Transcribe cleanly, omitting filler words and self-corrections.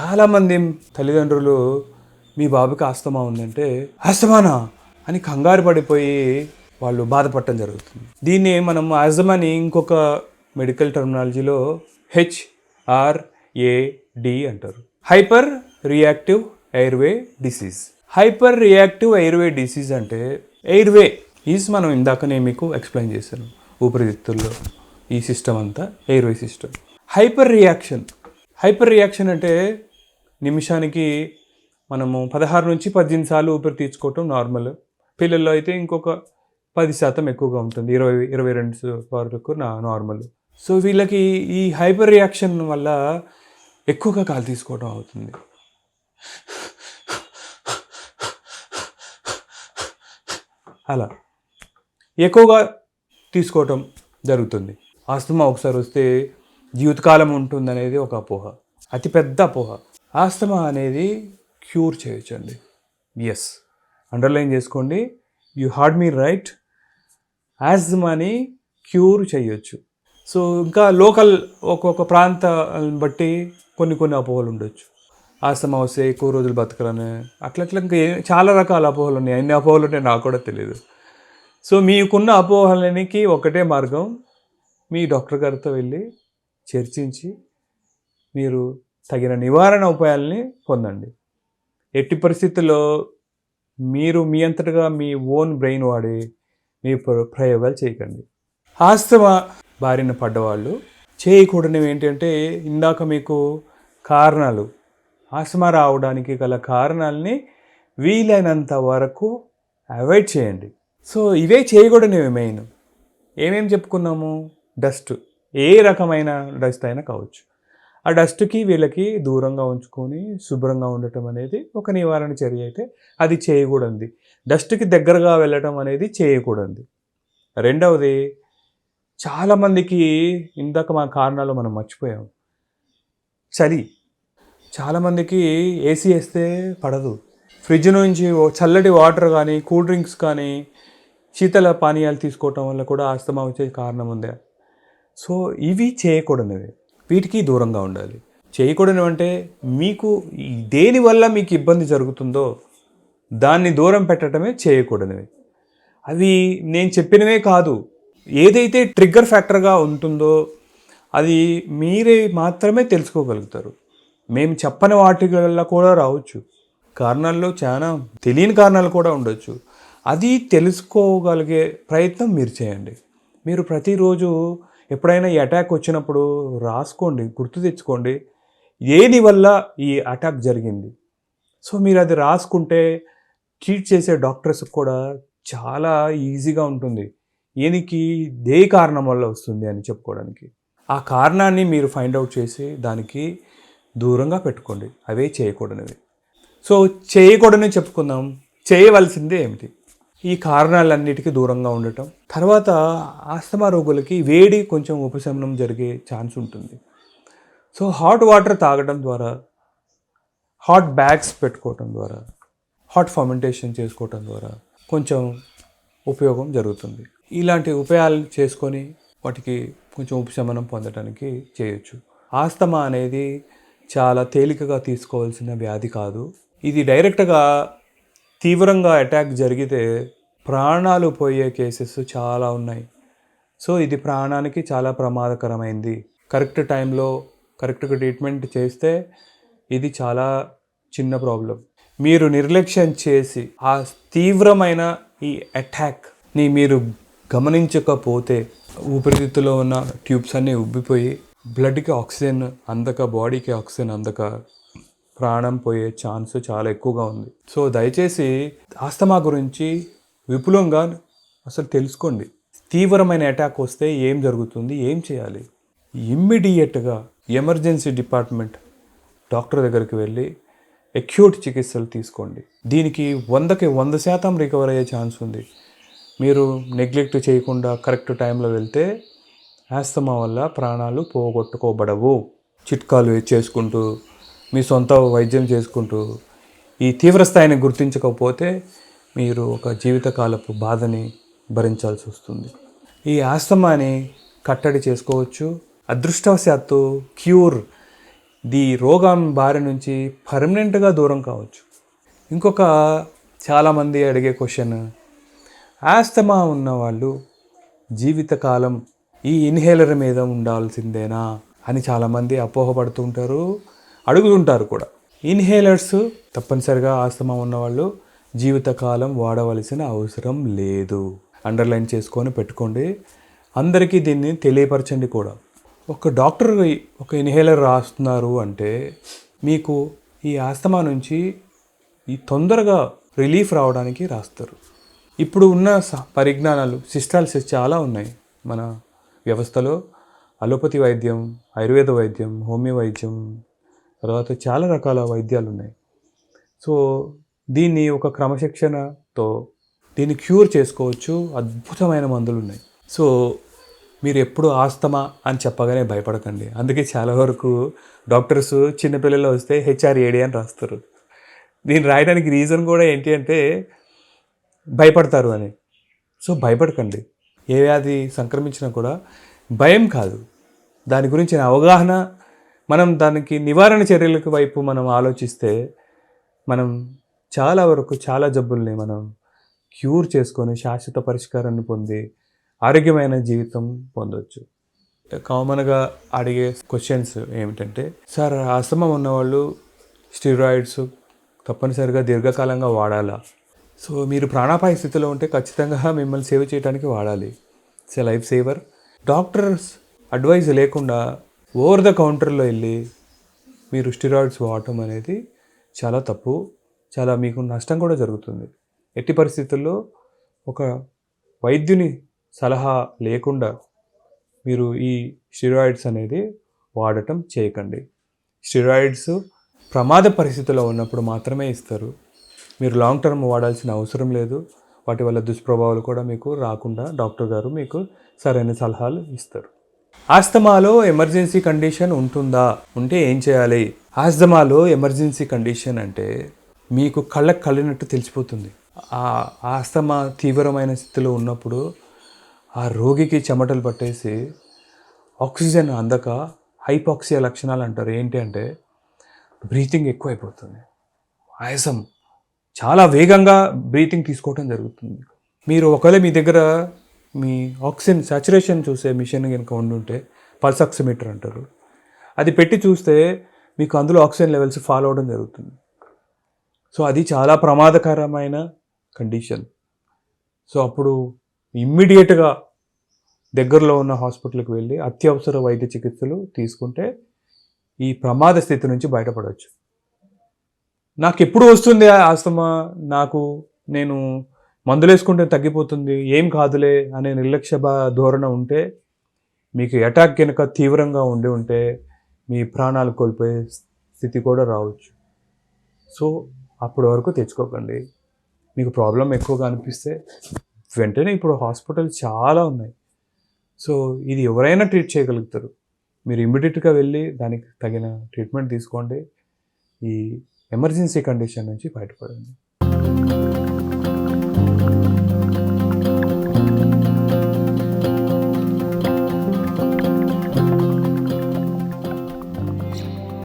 చాలామంది తల్లిదండ్రులు మీ బాబుకి ఆస్తమా ఉందంటే ఆస్తమానా అని కంగారు పడిపోయి వాళ్ళు బాధపడటం జరుగుతుంది. దీన్ని మనం ఆస్తమాని ఇంకొక మెడికల్ టర్మినాలజీలో HRAD అంటారు, hyper reactive airway disease. Hyper reactive airway disease అంటే ఎయిర్వే ఈజ్ మనం ఇందాకనే మీకు ఎక్స్ప్లెయిన్ చేశాను, ఊపిరితిత్తుల్లో ఈ సిస్టమ్ అంతా ఎయిర్వే సిస్టమ్. హైపర్ రియాక్షన్ అంటే నిమిషానికి మనము 16 నుంచి 18 సార్లు ఊపిరి తీసుకోవటం నార్మల్. పిల్లల్లో అయితే ఇంకొక 10% ఎక్కువగా ఉంటుంది, 20-22 వరకు నార్మల్. సో వీళ్ళకి ఈ హైపర్ రియాక్షన్ వల్ల ఎక్కువగా గాలి తీసుకోవడం అవుతుంది. అలా ఎక్కువగా తీసుకోవటం జరుగుతుంది. ఆస్తమా ఒకసారి వస్తే జీవితకాలం ఉంటుందనేది ఒక అపోహ, అతిపెద్ద అపోహ. ఆస్తమా అనేది క్యూర్ చేయొచ్చండి. ఎస్, అండర్లైన్ చేసుకోండి, యూ హార్డ్ మీ రైట్. ఆస్తమాని క్యూర్ చేయొచ్చు. సో ఇంకా లోకల్ ఒక్కొక్క ప్రాంతాన్ని బట్టి కొన్ని అపోహలు ఉండొచ్చు. ఆస్తమా వస్తే ఎక్కువ రోజులు బతకరని అట్లా ఇంకా చాలా రకాల అపోహలు ఉన్నాయి. అన్ని అపోహలు ఉన్నాయి నాకు కూడా తెలియదు. సో మీకున్న అపోహలకి ఒకటే మార్గం, మీ డాక్టర్ గారితో వెళ్ళి చర్చించి మీరు తగిన నివారణ ఉపాయాలని పొందండి. ఎట్టి పరిస్థితుల్లో మీరు మీ అంతటగా మీ ఓన్ బ్రెయిన్ వాడి మీ ప్రయోగాలు చేయకండి. ఆస్తమా బారిన పడ్డవాళ్ళు చేయకూడనివి ఏంటంటే, ఇందాక మీకు కారణాలు, ఆస్తమా రావడానికి గల కారణాలని వీలైనంత వరకు అవాయిడ్ చేయండి. సో ఇవే చేయకూడనివి. మెయిన్ ఏమేమి చెప్పుకున్నాము? డస్ట్, ఏ రకమైన డస్ట్ అయినా కావచ్చు. ఆ డస్ట్కి వీళ్ళకి దూరంగా ఉంచుకొని శుభ్రంగా ఉండటం అనేది ఒక నివారణ చర్య అయితే అది చేయకూడదు. డస్ట్కి దగ్గరగా వెళ్ళటం అనేది చేయకూడదు. రెండవది, చాలామందికి ఇందాక మా కారణాలు మనం మర్చిపోయాం. చలి, చాలామందికి ఏసీ వేస్తే పడదు. ఫ్రిడ్జ్ నుంచి చల్లటి వాటర్ కానీ కూల్ డ్రింక్స్ కానీ శీతల పానీయాలు తీసుకోవటం వల్ల కూడా ఆస్తమా వచ్చే కారణం ఉంది. సో ఇవి చేయకూడనివి, వీటికి దూరంగా ఉండాలి. చేయకూడనివి అంటే మీకు దేనివల్ల మీకు ఇబ్బంది జరుగుతుందో దాన్ని దూరం పెట్టడమే చేయకూడనివి. అవి నేను చెప్పినవే కాదు, ఏదైతే ట్రిగ్గర్ ఫ్యాక్టర్గా ఉంటుందో అది మీరే మాత్రమే తెలుసుకోగలుగుతారు. మేము చెప్పని వాటి వల్ల కూడా రావచ్చు. కారణాల్లో చాలా తెలియని కారణాలు కూడా ఉండొచ్చు. అది తెలుసుకోగలిగే ప్రయత్నం మీరు చేయండి. మీరు ప్రతిరోజు ఎప్పుడైనా ఈ అటాక్ వచ్చినప్పుడు రాసుకోండి, గుర్తు తెచ్చుకోండి ఏది వల్ల ఈ అటాక్ జరిగింది. సో మీరు అది రాసుకుంటే ట్రీట్ చేసే డాక్టర్స్కి కూడా చాలా ఈజీగా ఉంటుంది, ఏనికి ఏ కారణం వల్ల వస్తుంది అని చెప్పుకోవడానికి. ఆ కారణాన్ని మీరు ఫైండ్ అవుట్ చేసి దానికి దూరంగా పెట్టుకోండి. అవే చేయకూడనివి. సో చేయకూడని చెప్పుకుందాం, చేయవలసిందే ఏమిటి? ఈ కారణాలన్నిటికీ దూరంగా ఉండటం. తర్వాత ఆస్తమా రోగులకి వేడి కొంచెం ఉపశమనం జరిగే ఛాన్స్ ఉంటుంది. సో హాట్ వాటర్ తాగడం ద్వారా, హాట్ బ్యాగ్స్ పెట్టుకోవటం ద్వారా, హాట్ ఫర్మెంటేషన్ చేసుకోవటం ద్వారా కొంచెం ఉపయోగం జరుగుతుంది. ఇలాంటి ఉపాయాలు చేసుకొని వాటికి కొంచెం ఉపశమనం పొందడానికి చేయొచ్చు. ఆస్తమా అనేది చాలా తేలికగా తీసుకోవాల్సిన వ్యాధి కాదు. ఇది డైరెక్ట్గా తీవ్రంగా అటాక్ జరిగితే ప్రాణాలు పోయే కేసెస్ చాలా ఉన్నాయి. సో ఇది ప్రాణానికి చాలా ప్రమాదకరమైంది. కరెక్ట్ టైంలో కరెక్ట్గా ట్రీట్మెంట్ చేస్తే ఇది చాలా చిన్న ప్రాబ్లం. మీరు నిర్లక్ష్యం చేసి ఆ తీవ్రమైన ఈ అటాక్ని మీరు గమనించకపోతే ఊపిరితిత్తులో ఉన్న ట్యూబ్స్ అన్నీ ఉబ్బిపోయి బ్లడ్కి ఆక్సిజన్ అందక, బాడీకి ఆక్సిజన్ అందక ప్రాణం పోయే ఛాన్స్ చాలా ఎక్కువగా ఉంది. సో దయచేసి ఆస్తమా గురించి విపులంగా అసలు తెలుసుకోండి. తీవ్రమైన అటాక్ వస్తే ఏం జరుగుతుంది, ఏం చేయాలి? ఇమ్మీడియట్గా ఎమర్జెన్సీ డిపార్ట్మెంట్ డాక్టర్ దగ్గరికి వెళ్ళి అక్యూట్ చికిత్సలు తీసుకోండి. దీనికి 100కి 100% రికవర్ అయ్యే ఛాన్స్ ఉంది. మీరు నెగ్లెక్ట్ చేయకుండా కరెక్ట్ టైంలో వెళ్తే ఆస్తమా వల్ల ప్రాణాలు పోగొట్టుకోబడవు. చిట్కాలు చేసుకుంటూ మీ సొంత వైద్యం చేసుకుంటూ ఈ తీవ్ర స్థాయిని గుర్తించకపోతే మీరు ఒక జీవితకాలపు బాధని భరించాల్సి వస్తుంది. ఈ ఆస్తమాని కట్టడి చేసుకోవచ్చు. అదృష్టవశాత్తు క్యూర్ ఈ రోగం బారి నుంచి పర్మనెంట్గా దూరం కావచ్చు. ఇంకొక చాలామంది అడిగే క్వశ్చన్, ఆస్తమా ఉన్నవాళ్ళు జీవితకాలం ఈ ఇన్హేలర్ మీద ఉండాల్సిందేనా అని చాలామంది అపోహపడుతుంటారు, అడుగుతుంటారు కూడా. ఇన్హేలర్స్ తప్పనిసరిగా ఆస్తమా ఉన్నవాళ్ళు జీవితకాలం వాడవలసిన అవసరం లేదు. అండర్లైన్ చేసుకొని పెట్టుకోండి. అందరికీ దీన్ని తెలియపరచండి కూడా. ఒక డాక్టర్ ఒక ఇన్హేలర్ రాస్తున్నారు అంటే మీకు ఈ ఆస్తమా నుంచి ఈ తొందరగా రిలీఫ్ రావడానికి రాస్తారు. ఇప్పుడు ఉన్న పరిజ్ఞానాలు, సిస్టాల్స్ చాలా ఉన్నాయి మన వ్యవస్థలో. అలోపతి వైద్యం, ఆయుర్వేద వైద్యం, హోమియో వైద్యం, తర్వాత చాలా రకాల వైద్యాలు ఉన్నాయి. సో దీన్ని ఒక క్రమశిక్షణతో దీన్ని క్యూర్ చేసుకోవచ్చు. అద్భుతమైన మందులు ఉన్నాయి. సో మీరు ఎప్పుడు ఆస్తమా అని చెప్పగానే భయపడకండి. అందుకే చాలా వరకు డాక్టర్స్ చిన్నపిల్లలు వస్తే HRAD అని రాస్తారు. దీన్ని రాయడానికి రీజన్ కూడా ఏంటి అంటే భయపడతారు అని. సో భయపడకండి. ఏ వ్యాధి సంక్రమించినా కూడా భయం కాదు, దాని గురించిన అవగాహన, మనం దానికి నివారణ చర్యలకు వైపు మనం ఆలోచిస్తే మనం చాలా వరకు చాలా జబ్బుల్ని మనం క్యూర్ చేసుకొని శాశ్వత పరిష్కారాన్ని పొంది ఆరోగ్యమైన జీవితం పొందవచ్చు. కామన్గా అడిగే క్వశ్చన్స్ ఏమిటంటే, సార్ ఆస్తమా ఉన్నవాళ్ళు స్టెరాయిడ్స్ తప్పనిసరిగా దీర్ఘకాలంగా వాడాలా? సో మీరు ప్రాణాపాయ స్థితిలో ఉంటే ఖచ్చితంగా మిమ్మల్ని సేవ్ చేయడానికి వాడాలి. It's a life saver. Doctors advise లేకుండా ఓవర్ ద కౌంటర్లో వెళ్ళి మీరు స్టెరాయిడ్స్ వాడటం అనేది చాలా తప్పు. చాలా మీకు నష్టం కూడా జరుగుతుంది. ఎట్టి పరిస్థితుల్లో ఒక వైద్యుని సలహా లేకుండా మీరు ఈ స్టెరాయిడ్స్ అనేది వాడటం చేయకండి. స్టెరాయిడ్స్ ప్రమాద పరిస్థితిలో ఉన్నప్పుడు మాత్రమే ఇస్తారు. మీరు లాంగ్ టర్మ్ వాడాల్సిన అవసరం లేదు. వాటి వల్ల దుష్ప్రభావాలు కూడా మీకు రాకుండా డాక్టర్ గారు మీకు సరైన సలహాలు ఇస్తారు. ఆస్తమాలో ఎమర్జెన్సీ కండిషన్ ఉంటుందా? ఉంటే ఏం చేయాలి? ఆస్తమాలో ఎమర్జెన్సీ కండిషన్ అంటే మీకు కళ్ళకు కళ్ళినట్టు తెలిసిపోతుంది. ఆ ఆస్తమా తీవ్రమైన స్థితిలో ఉన్నప్పుడు ఆ రోగికి చెమటలు పట్టేసి ఆక్సిజన్ అందక హైపాక్సియా లక్షణాలు అంటారు. ఏంటి అంటే బ్రీతింగ్ ఎక్కువైపోతుంది, ఆయాసం, చాలా వేగంగా బ్రీతింగ్ తీసుకోవటం జరుగుతుంది. మీరు ఒకవేళ మీ దగ్గర మీ ఆక్సిజన్ సాచురేషన్ చూసే మిషన్ కనుక ఉండుంటే, పల్స్ ఆక్సిమీటర్ అంటారు, అది పెట్టి చూస్తే మీకు అందులో ఆక్సిజన్ లెవెల్స్ ఫాలో అవడం జరుగుతుంది. సో అది చాలా ప్రమాదకరమైన కండిషన్. సో అప్పుడు ఇమ్మీడియట్గా దగ్గరలో ఉన్న హాస్పిటల్కి వెళ్ళి అత్యవసర వైద్య చికిత్సలు తీసుకుంటే ఈ ప్రమాద స్థితి నుంచి బయటపడవచ్చు. నాకు ఎప్పుడు వస్తుంది ఆస్తమా, నేను మందులు వేసుకుంటే తగ్గిపోతుంది, ఏం కాదులే అనే నిర్లక్ష్య ధోరణ ఉంటే, మీకు అటాక్ కనుక తీవ్రంగా ఉంటే మీ ప్రాణాలు కోల్పోయే స్థితి కూడా రావచ్చు. సో అప్పటి వరకు తెచ్చుకోకండి. మీకు ప్రాబ్లం ఎక్కువగా అనిపిస్తే వెంటనే ఇప్పుడు హాస్పిటల్ చాలా ఉన్నాయి. సో ఇది ఎవరైనా ట్రీట్ చేయగలుగుతారు. మీరు ఇమ్మీడియట్గా వెళ్ళి దానికి తగిన ట్రీట్మెంట్ తీసుకోండి. ఈ ఎమర్జెన్సీ కండిషన్ నుంచి బయటపడండి.